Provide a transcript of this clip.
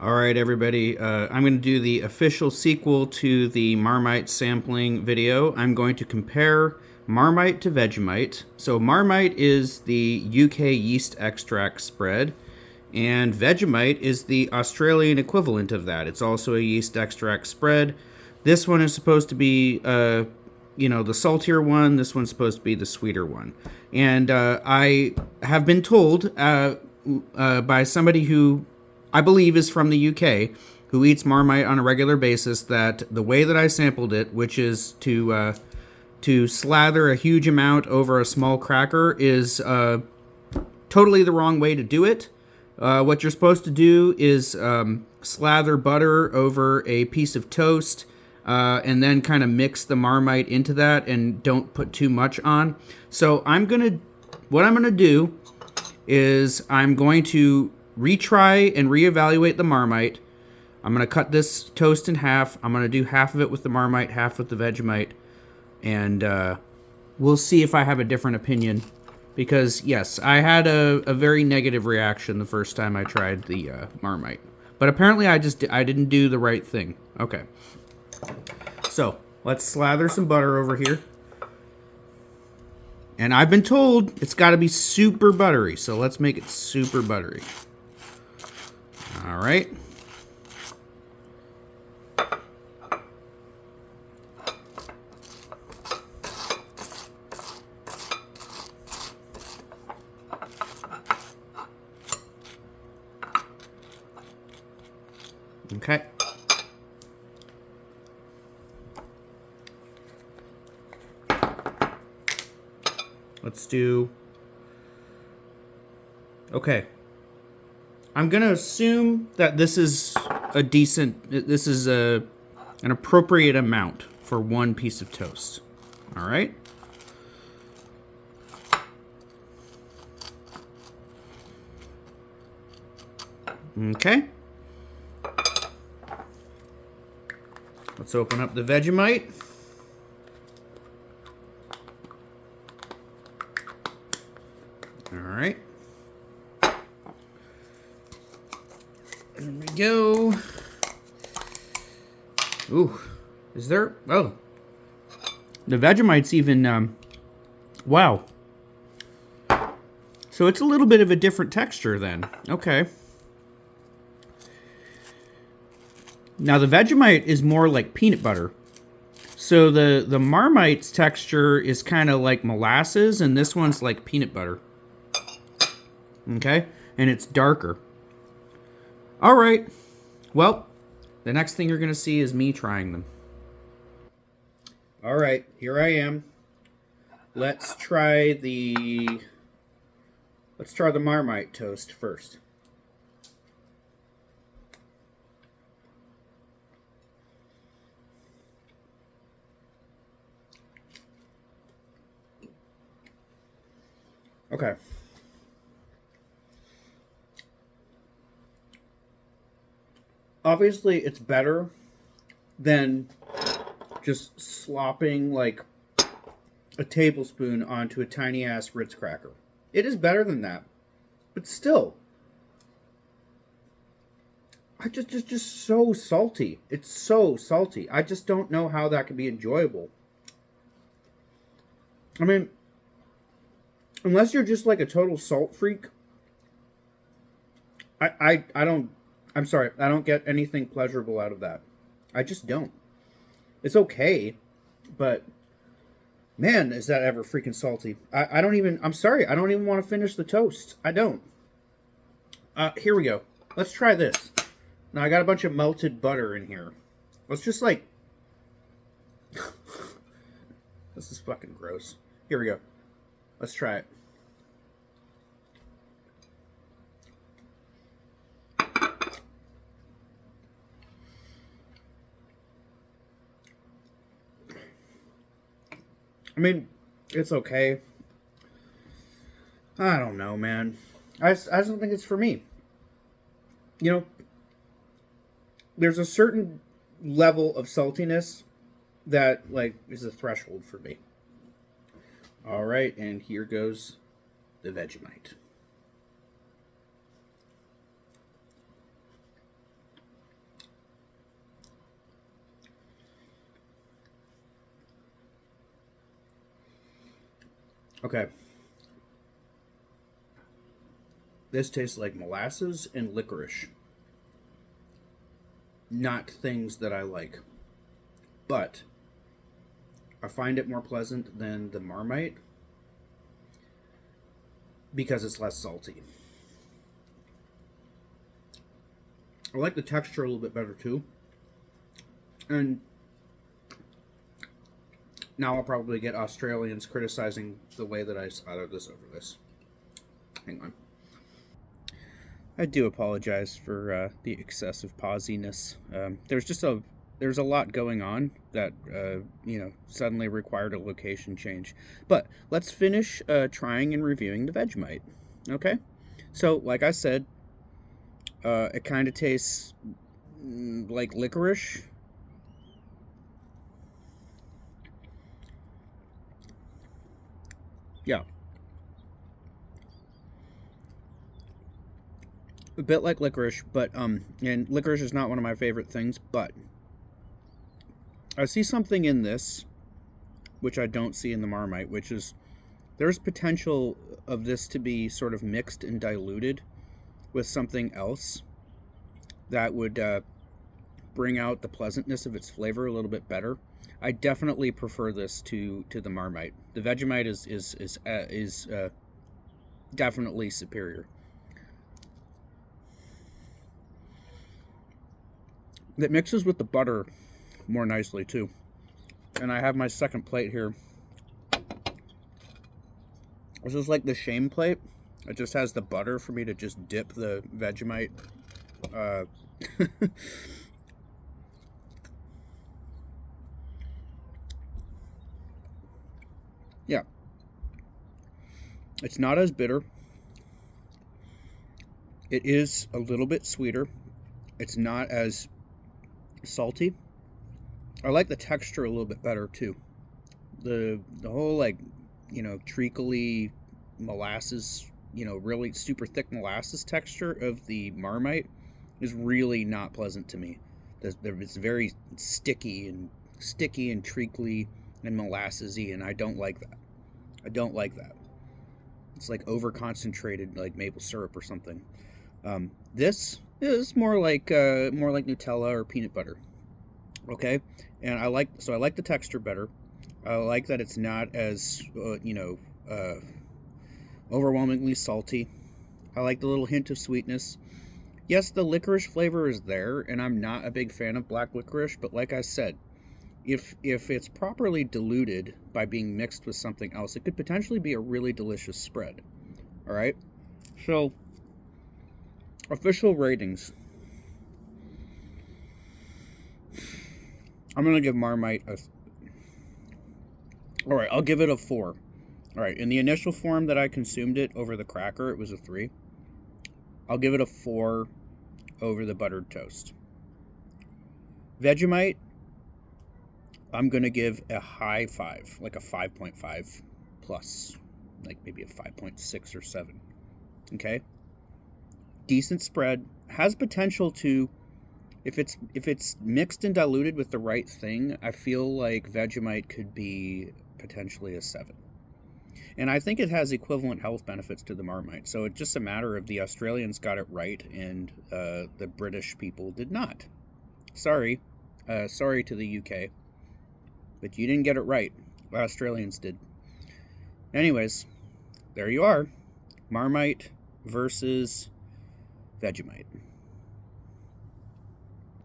All right, everybody. I'm going to do the official sequel to the Marmite sampling video. I'm going to compare Marmite to Vegemite. So Marmite is the UK yeast extract spread, and Vegemite is the Australian equivalent of that. It's also a yeast extract spread. This one is supposed to be, the saltier one. This one's supposed to be the sweeter one. And I have been told by somebody who I believe is from the UK, who eats Marmite on a regular basis, that the way that I sampled it, which is to slather a huge amount over a small cracker, is totally the wrong way to do it. What you're supposed to do is slather butter over a piece of toast, and then kind of mix the Marmite into that, and don't put too much on. So what I'm gonna do is I'm going to retry and reevaluate the Marmite. I'm going to cut this toast in half. I'm going to do half of it with the Marmite, half with the Vegemite, and we'll see if I have a different opinion. Because, yes, I had a very negative reaction the first time I tried the Marmite. But apparently I didn't do the right thing. Okay. So, let's slather some butter over here. And I've been told it's got to be super buttery, so let's make it super buttery. All right. Okay. Let's do... Okay. I'm going to assume that this is an appropriate amount for one piece of toast. All right? Okay. Let's open up the Vegemite. All right. There we go. Ooh, is there? Oh, the Vegemite's even. Wow. So it's a little bit of a different texture then. Okay. Now the Vegemite is more like peanut butter. So the Marmite's texture is kind of like molasses, and this one's like peanut butter. Okay, and it's darker. All right. Well, the next thing you're going to see is me trying them. All right, here I am. Let's try the Marmite toast first. Okay. Obviously, it's better than just slopping like a tablespoon onto a tiny ass Ritz cracker. It is better than that, but still, I just so salty. It's so salty. I just don't know how that could be enjoyable. I mean, unless you're just like a total salt freak, I don't. I'm sorry, I don't get anything pleasurable out of that. I just don't. It's okay, but man, is that ever freaking salty. I don't even, I'm sorry, I don't even want to finish the toast. I don't. Here we go. Let's try this. Now, I got a bunch of melted butter in here. Let's just like... This is fucking gross. Here we go. Let's try it. I mean, it's okay. I don't know, man. I just don't think it's for me. You know, there's a certain level of saltiness that, like, is a threshold for me. All right, and here goes the Vegemite. Okay. This tastes like molasses and licorice. Not things that I like. But I find it more pleasant than the Marmite because it's less salty. I like the texture a little bit better too. And now I'll probably get Australians criticizing the way that I slathered this over this. Hang on. I do apologize for the excessive pausiness. There's a lot going on that suddenly required a location change. But let's finish trying and reviewing the Vegemite. Okay, so like I said, it kind of tastes like licorice. Yeah, a bit like licorice, but and licorice is not one of my favorite things, but I see something in this which I don't see in the Marmite, which is there's potential of this to be sort of mixed and diluted with something else that would bring out the pleasantness of its flavor a little bit better. I definitely prefer this to the Marmite. The Vegemite is definitely superior. It mixes with the butter more nicely too. And I have my second plate here. This is like the shame plate. It just has the butter for me to just dip the Vegemite. Yeah. It's not as bitter. It is a little bit sweeter. It's not as salty. I like the texture a little bit better too. The whole like, treacly molasses, really super thick molasses texture of the Marmite is really not pleasant to me. It's very sticky and treacly and molassesy, and I don't like that. I don't like that. It's like over concentrated, like maple syrup or something. This is more like Nutella or peanut butter. Okay, and I like the texture better. I like that it's not as overwhelmingly salty. I like the little hint of sweetness. Yes, the licorice flavor is there, and I'm not a big fan of black licorice, but like I said, if it's properly diluted by being mixed with something else, it could potentially be a really delicious spread. All right, so official ratings. I'm gonna give Marmite a. All right, I'll give it a 4. All right, in the initial form that I consumed it over the cracker, it was a 3. I'll give it a 4 over the buttered toast. Vegemite, I'm going to give a high 5, like a 5.5 plus, like maybe a 5.6 or 7. Okay? Decent spread, has potential to if it's mixed and diluted with the right thing, I feel like Vegemite could be potentially a 7. And I think it has equivalent health benefits to the Marmite. So it's just a matter of the Australians got it right and the British people did not. Sorry. Sorry to the UK. But you didn't get it right. The Australians did. Anyways, there you are. Marmite versus Vegemite.